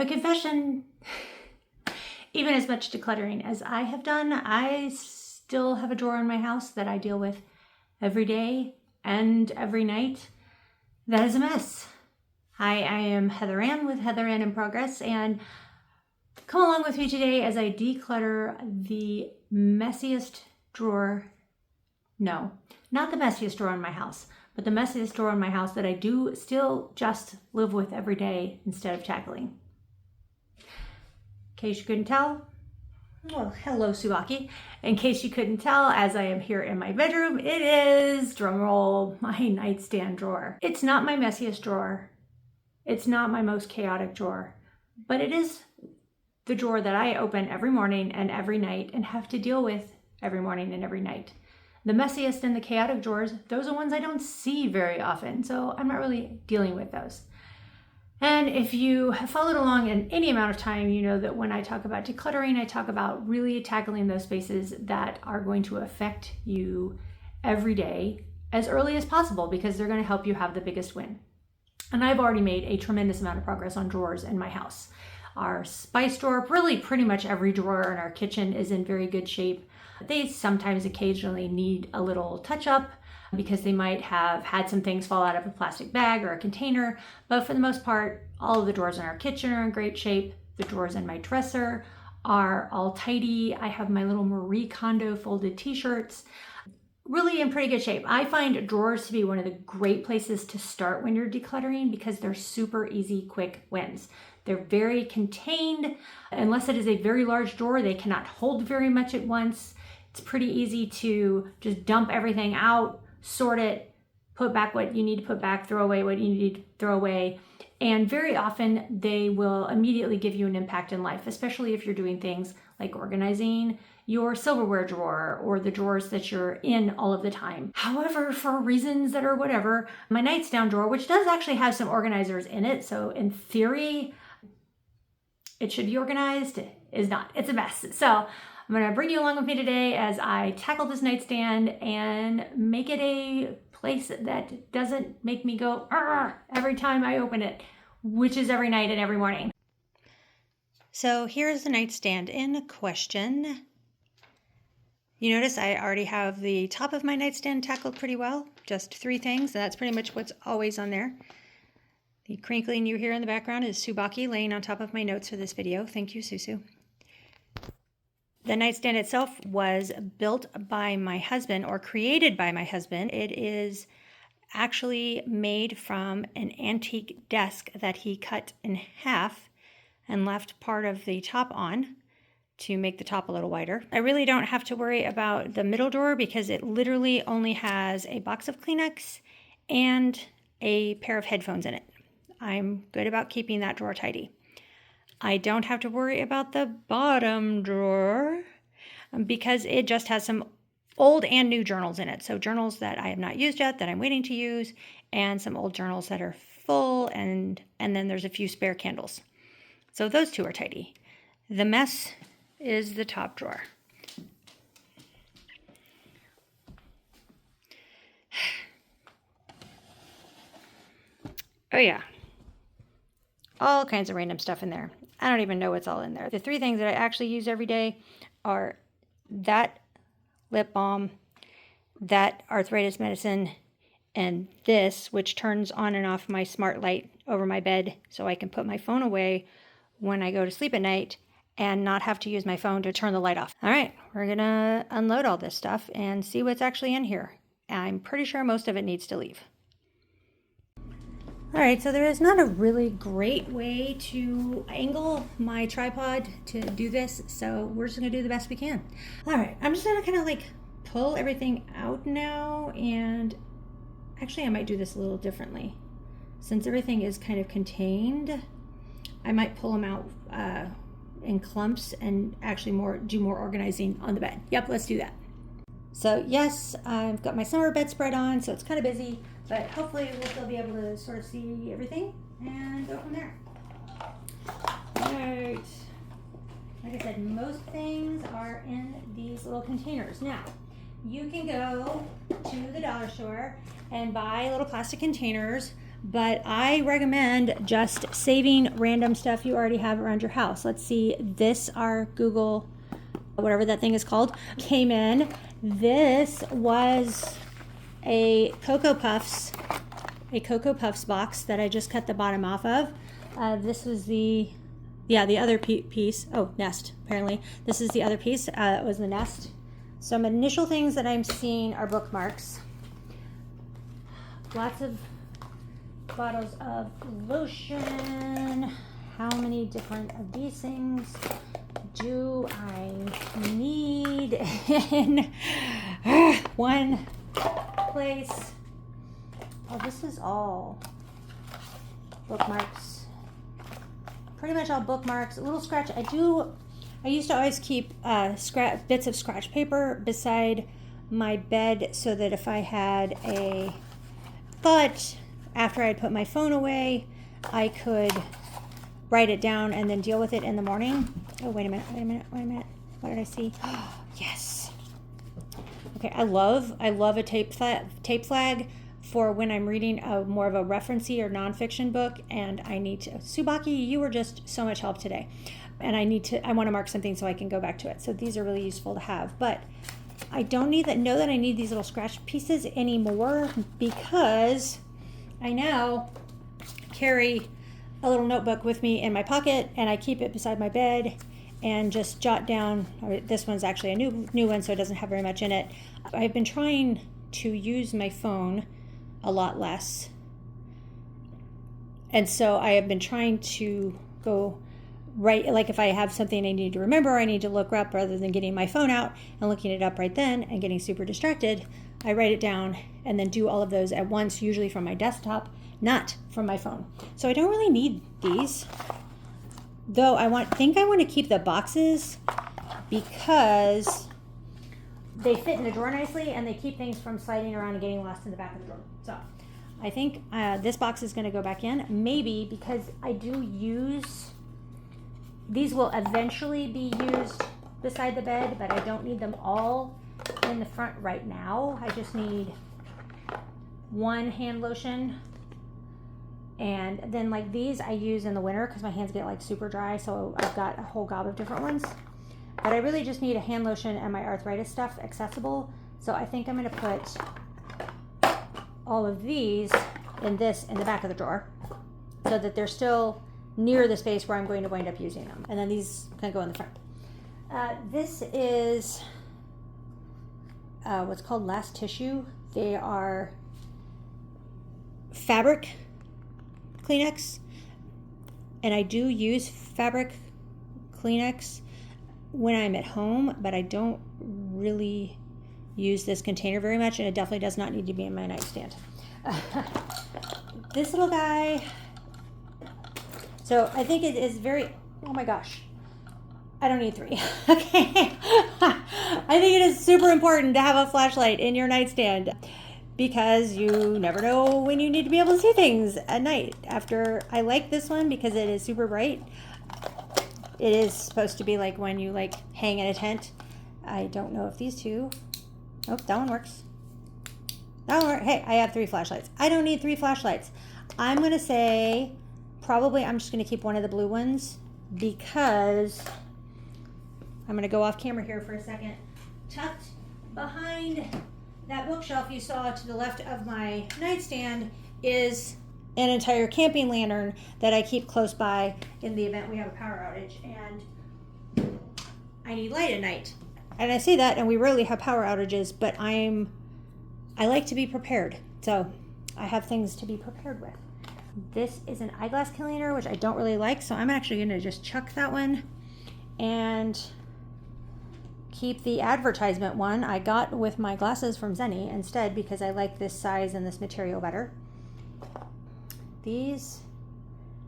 a confession. Even as much decluttering as I have done, I still have a drawer in my house that I deal with every day and every night. That is a mess. Hi, I am HeatherAnne with HeatherAnne in Progress, and come along with me today as I declutter the messiest drawer. No, not the messiest drawer in my house, but the messiest drawer in my house that I do still just live with every day instead of tackling. In case you couldn't tell, well, hello Tsubaki. In case you couldn't tell, as I am here in my bedroom, it is, drumroll, my nightstand drawer. It's not my messiest drawer. It's not my most chaotic drawer, but it is the drawer that I open every morning and every night and have to deal with every morning and every night. The messiest and the chaotic drawers, those are ones I don't see very often, so I'm not really dealing with those. And if you have followed along in any amount of time, you know that when I talk about decluttering, I talk about really tackling those spaces that are going to affect you every day as early as possible, because they're going to help you have the biggest win. And I've already made a tremendous amount of progress on drawers in my house. Our spice drawer, really pretty much every drawer in our kitchen is in very good shape. They sometimes occasionally need a little touch up because they might have had some things fall out of a plastic bag or a container, but for the most part, all of the drawers in our kitchen are in great shape. The drawers in my dresser are all tidy. I have my little Marie Kondo folded t-shirts, really in pretty good shape. I find drawers to be one of the great places to start when you're decluttering because they're super easy, quick wins. They're very contained. Unless it is a very large drawer, they cannot hold very much at once. It's pretty easy to just dump everything out, sort it, put back what you need to put back, throw away what you need to throw away. And very often they will immediately give you an impact in life, especially if you're doing things like organizing your silverware drawer or the drawers that you're in all of the time. However, for reasons that are whatever, my nightstand drawer, which does actually have some organizers in it, so in theory, it should be organized, is not. It's a mess. So I'm going to bring you along with me today as I tackle this nightstand and make it a place that doesn't make me go every time I open it, which is every night and every morning. So here's the nightstand in question. You notice I already have the top of my nightstand tackled pretty well. Just 3 things, and that's pretty much what's always on there. The crinkling you hear in the background is Tsubaki laying on top of my notes for this video. Thank you, Susu. The nightstand itself was built by my husband, or created by my husband. It is actually made from an antique desk that he cut in half and left part of the top on to make the top a little wider. I really don't have to worry about the middle drawer because it literally only has a box of Kleenex and a pair of headphones in it. I'm good about keeping that drawer tidy. I don't have to worry about the bottom drawer because it just has some old and new journals in it. So journals that I have not used yet that I'm waiting to use, and some old journals that are full, and then there's a few spare candles. So those 2 are tidy. The mess is the top drawer. Oh yeah. All kinds of random stuff in there. I don't even know what's all in there. The 3 things that I actually use every day are that lip balm, that arthritis medicine, and this, which turns on and off my smart light over my bed so I can put my phone away when I go to sleep at night and not have to use my phone to turn the light off. All right, we're gonna unload all this stuff and see what's actually in here. I'm pretty sure most of it needs to leave. All right, so there is not a really great way to angle my tripod to do this, so we're just gonna do the best we can. All right, I'm just gonna kind of like pull everything out now, and actually I might do this a little differently. Since everything is kind of contained, I might pull them out in clumps and actually do more organizing on the bed. Yep, let's do that. So yes, I've got my summer bedspread on, so it's kind of busy, but hopefully we'll still be able to sort of see everything and go from there. All right. Like I said, most things are in these little containers. Now, you can go to the dollar store and buy little plastic containers but I recommend just saving random stuff you already have around your house. Let's see, this, our Google, whatever that thing is called, came in. This was a Cocoa Puffs box that I just cut the bottom off of. This was the other piece. Oh, nest, apparently. This is the other piece. It was the nest. Some initial things that I'm seeing are bookmarks. Lots of bottles of lotion. How many different of these things do I need in one place? Oh, this is all bookmarks. Pretty much all bookmarks. A little scratch. I used to always keep bits of scratch paper beside my bed so that if I had a thought after I'd put my phone away, I could write it down and then deal with it in the morning. Oh, wait a minute. What did I see? Oh, yes. Okay, I love a tape flag for when I'm reading more of a referencey or nonfiction book, and I need to. Tsubaki, you were just so much help today, and I want to mark something so I can go back to it. So these are really useful to have, but I don't know that I need these little scratch pieces anymore because I now carry a little notebook with me in my pocket, and I keep it beside my bed and just jot down. This one's actually a new one, so it doesn't have very much in it. I've been trying to use my phone a lot less, and so I have been trying to go right, like if I have something I need to remember, I need to look up, rather than getting my phone out and looking it up right then and getting super distracted, I write it down and then do all of those at once, usually from my desktop, not from my phone. So I don't really need these, though I think I want to keep the boxes because they fit in the drawer nicely and they keep things from sliding around and getting lost in the back of the drawer. So I think this box is going to go back in, maybe because I do use, these will eventually be used beside the bed, but I don't need them all in the front right now. I just need one hand lotion, and then like these I use in the winter because my hands get like super dry, so I've got a whole gob of different ones. But I really just need a hand lotion and my arthritis stuff accessible. So I think I'm going to put all of these in the back of the drawer so that they're still near the space where I'm going to wind up using them. And then these can go in the front. This is what's called Last Tissue. They are fabric Kleenex, and I do use fabric Kleenex when I'm at home, but I don't really use this container very much, and it definitely does not need to be in my nightstand. This little guy, so I think it is very, oh my gosh, I don't need three. Okay. I think it is super important to have a flashlight in your nightstand because you never know when you need to be able to see things at night. I like this one because it is super bright. It is supposed to be like when you like hang in a tent. I don't know if these two, oh, that one works. That one works. Hey, I have 3 flashlights. I don't need 3 flashlights. I'm going to say probably I'm just going to keep one of the blue ones because I'm going to go off camera here for a second. Tucked behind that bookshelf you saw to the left of my nightstand is an entire camping lantern that I keep close by in the event we have a power outage, and I need light at night. And I say that, and we rarely have power outages, but I like to be prepared, so I have things to be prepared with. This is an eyeglass cleaner, which I don't really like, so I'm actually going to just chuck that one and keep the advertisement one I got with my glasses from Zenni instead because I like this size and this material better. These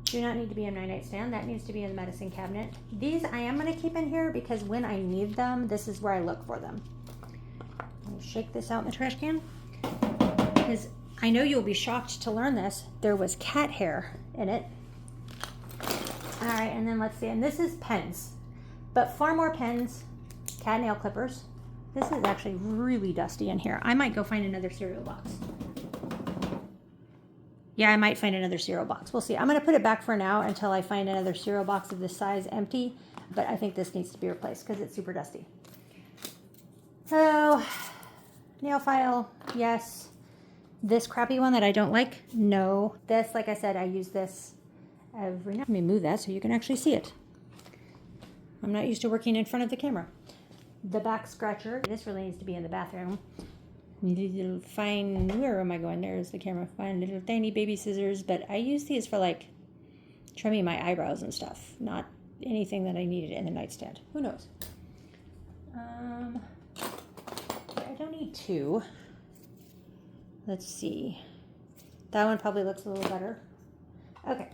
do not need to be in my nightstand. That needs to be in the medicine cabinet. These I am going to keep in here because when I need them, this is where I look for them. I'll shake this out in the trash can because I know you'll be shocked to learn this. There was cat hair in it. All right, and then let's see. And this is pens, but far more pens, cat nail clippers. This is actually really dusty in here. I might go find another cereal box. Yeah, I might find another cereal box. We'll see. I'm going to put it back for now until I find another cereal box of this size empty. But I think this needs to be replaced because it's super dusty. So, nail file, yes. This crappy one that I don't like, no. This, like I said, I use this every night. Let me move that so you can actually see it. I'm not used to working in front of the camera. The back scratcher, this really needs to be in the bathroom. Little fine, where am I going? There's the camera. Fine little tiny baby scissors, but I use these for like trimming my eyebrows and stuff, not anything that I needed in the nightstand. Who knows? I don't need two. Let's see. That one probably looks a little better. Okay.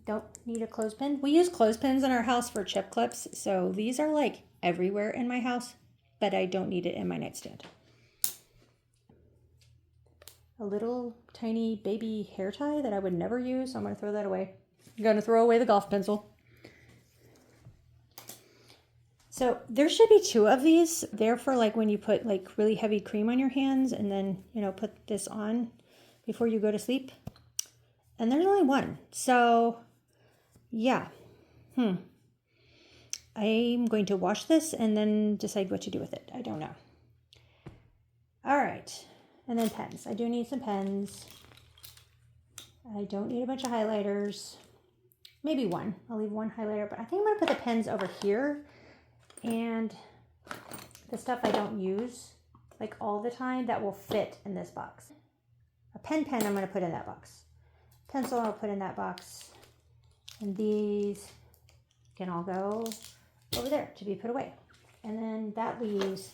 Don't need a clothespin. We use clothespins in our house for chip clips, so these are like everywhere in my house, but I don't need it in my nightstand. A little tiny baby hair tie that I would never use, so I'm going to throw that away. I'm going to throw away the golf pencil. So there should be two of these. They're for like when you put like really heavy cream on your hands and then, you know, put this on before you go to sleep. And there's only one. So yeah. I'm going to wash this and then decide what to do with it. I don't know. All right. And then pens. I do need some pens. I don't need a bunch of highlighters. Maybe one. I'll leave one highlighter, but I think I'm going to put the pens over here. And the stuff I don't use like all the time that will fit in this box. A pen I'm going to put in that box. Pencil I'll put in that box. And these can all go over there to be put away. And then that leaves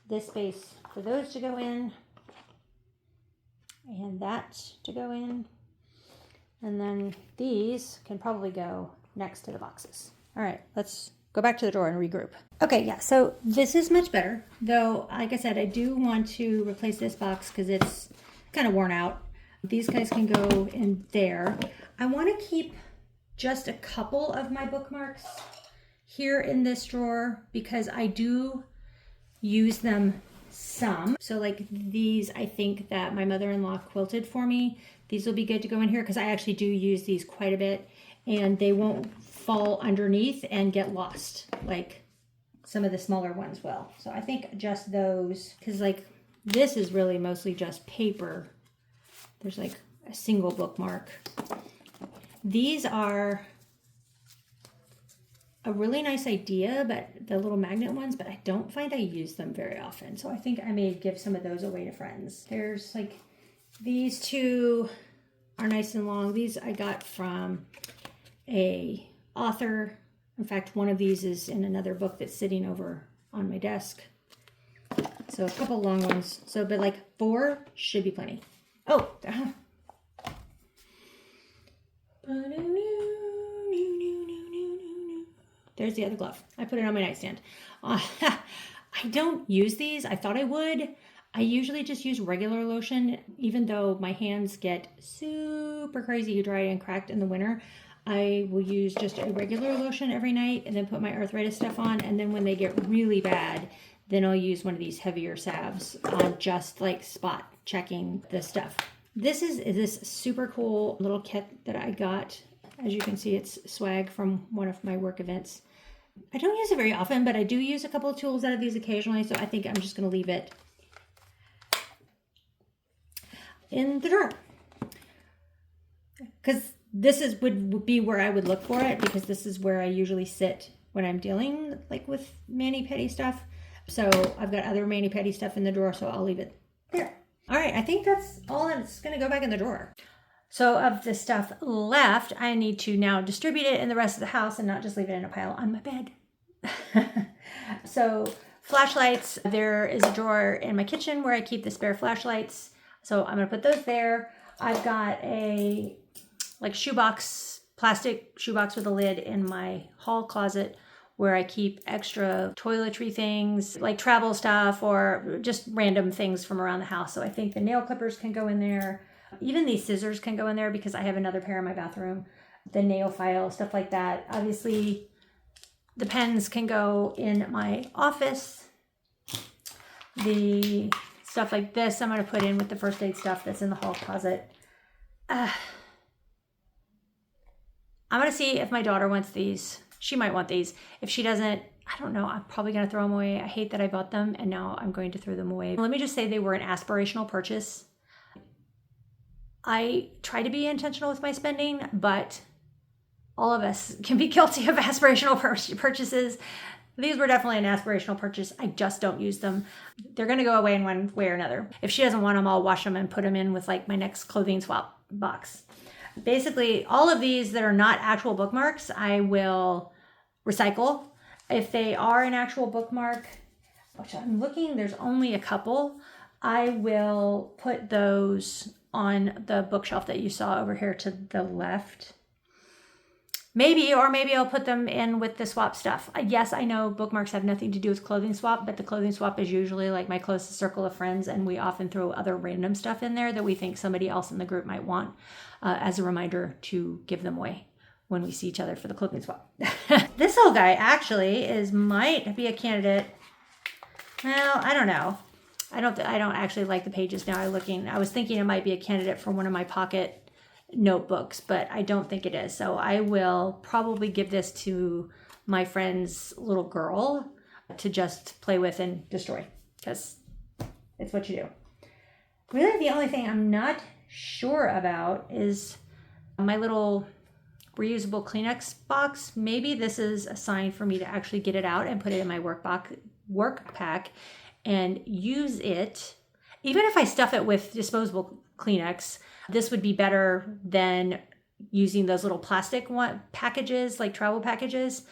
this space for those to go in. And that to go in. And then these can probably go next to the boxes. All right, let's go back to the drawer and regroup. Okay, yeah, so this is much better. Though, like I said, I do want to replace this box because it's kind of worn out. These guys can go in there. I want to keep just a couple of my bookmarks here in this drawer because I do use them some. So like these, I think that my mother-in-law quilted for me. These will be good to go in here because I actually do use these quite a bit and they won't fall underneath and get lost like some of the smaller ones will. So I think just those, because like this is really mostly just paper. There's like a single bookmark. These are a really nice idea, but the little magnet ones, but I don't find I use them very often. So I think I may give some of those away to friends. There's like, these two are nice and long. These I got from a author. In fact, one of these is in another book that's sitting over on my desk. So a couple long ones. So, but like 4 should be plenty. Oh, there's the other glove. I put it on my nightstand. I don't use these. I thought I would. I usually just use regular lotion, even though my hands get super crazy dry and cracked in the winter. I will use just a regular lotion every night and then put my arthritis stuff on. And then when they get really bad, then I'll use one of these heavier salves on just like spot checking the stuff. This is this super cool little kit that I got. As you can see, it's swag from one of my work events. I don't use it very often, but I do use a couple of tools out of these occasionally. So I think I'm just going to leave it in the drawer. Because this is would be where I would look for it, because this is where I usually sit when I'm dealing like with mani-pedi stuff. So I've got other mani-pedi stuff in the drawer, so I'll leave it there. All right, I think that's all that's going to go back in the drawer. So of the stuff left, I need to now distribute it in the rest of the house and not just leave it in a pile on my bed. So flashlights, there is a drawer in my kitchen where I keep the spare flashlights. So I'm going to put those there. I've got a like shoebox, plastic shoebox with a lid in my hall closet where I keep extra toiletry things like travel stuff or just random things from around the house. So I think the nail clippers can go in there. Even these scissors can go in there because I have another pair in my bathroom. The nail file, stuff like that. Obviously, the pens can go in my office. The stuff like this I'm going to put in with the first aid stuff that's in the hall closet. I'm gonna see if my daughter wants these. She might want these. If she doesn't, I don't know, I'm probably gonna throw them away. I hate that I bought them and now I'm going to throw them away. Let me just say they were an aspirational purchase. I try to be intentional with my spending, but all of us can be guilty of aspirational purchases. These were definitely an aspirational purchase. I just don't use them. They're gonna go away in one way or another. If she doesn't want them, I'll wash them and put them in with like my next clothing swap box. Basically, all of these that are not actual bookmarks, I will recycle. If they are an actual bookmark, which I'm looking, there's only a couple, I will put those on the bookshelf that you saw over here to the left. Maybe I'll put them in with the swap stuff. Yes, I know bookmarks have nothing to do with clothing swap, but the clothing swap is usually like my closest circle of friends, and we often throw other random stuff in there that we think somebody else in the group might want as a reminder to give them away when we see each other for the clothing swap. This little guy actually might be a candidate. Well, I don't know. I don't actually like the pages now. I was thinking it might be a candidate for one of my pocket notebooks, but I don't think it is. So I will probably give this to my friend's little girl to just play with and destroy, because it's what you do. Really, the only thing I'm not sure about is my little reusable Kleenex box. Maybe this is a sign for me to actually get it out and put it in my work pack and use it. Even if I stuff it with disposable Kleenex, this would be better than using those little plastic packages, like travel packages,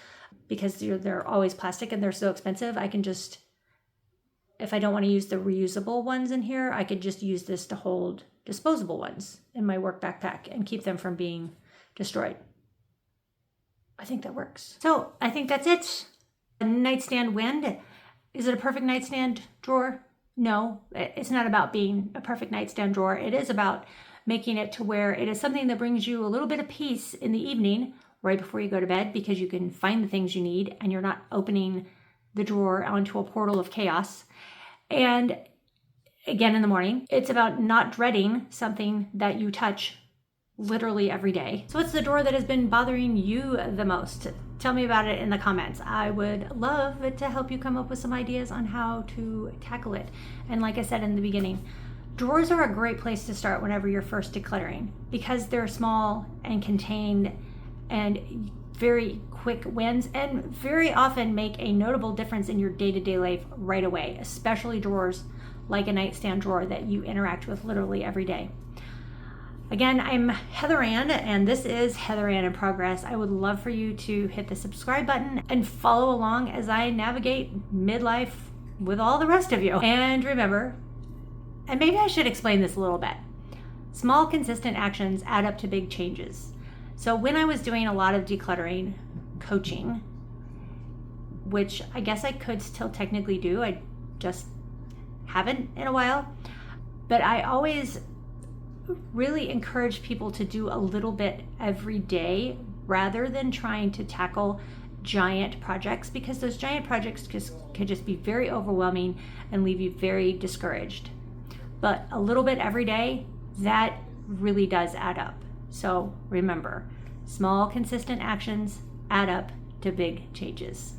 because they're always plastic and they're so expensive. I can just, if I don't want to use the reusable ones in here, I could just use this to hold disposable ones in my work backpack and keep them from being destroyed. I think that works. So I think that's it. A nightstand wind. Is it a perfect nightstand drawer? No, it's not about being a perfect nightstand drawer. It is about making it to where it is something that brings you a little bit of peace in the evening, right before you go to bed, because you can find the things you need and you're not opening the drawer onto a portal of chaos. And again, in the morning, it's about not dreading something that you touch literally every day. So what's the drawer that has been bothering you the most? Tell me about it in the comments. I would love to help you come up with some ideas on how to tackle it. And like I said in the beginning, drawers are a great place to start whenever you're first decluttering, because they're small and contained and very quick wins, and very often make a notable difference in your day-to-day life right away, especially drawers like a nightstand drawer that you interact with literally every day. Again, I'm HeatherAnne, and this is HeatherAnne in Progress. I would love for you to hit the subscribe button and follow along as I navigate midlife with all the rest of you. And remember, and maybe I should explain this a little bit, small, consistent actions add up to big changes. So when I was doing a lot of decluttering coaching, which I guess I could still technically do, I just haven't in a while, but I always really encourage people to do a little bit every day rather than trying to tackle giant projects, because those giant projects could just be very overwhelming and leave you very discouraged. But a little bit every day, that really does add up. So remember, small, consistent actions add up to big changes.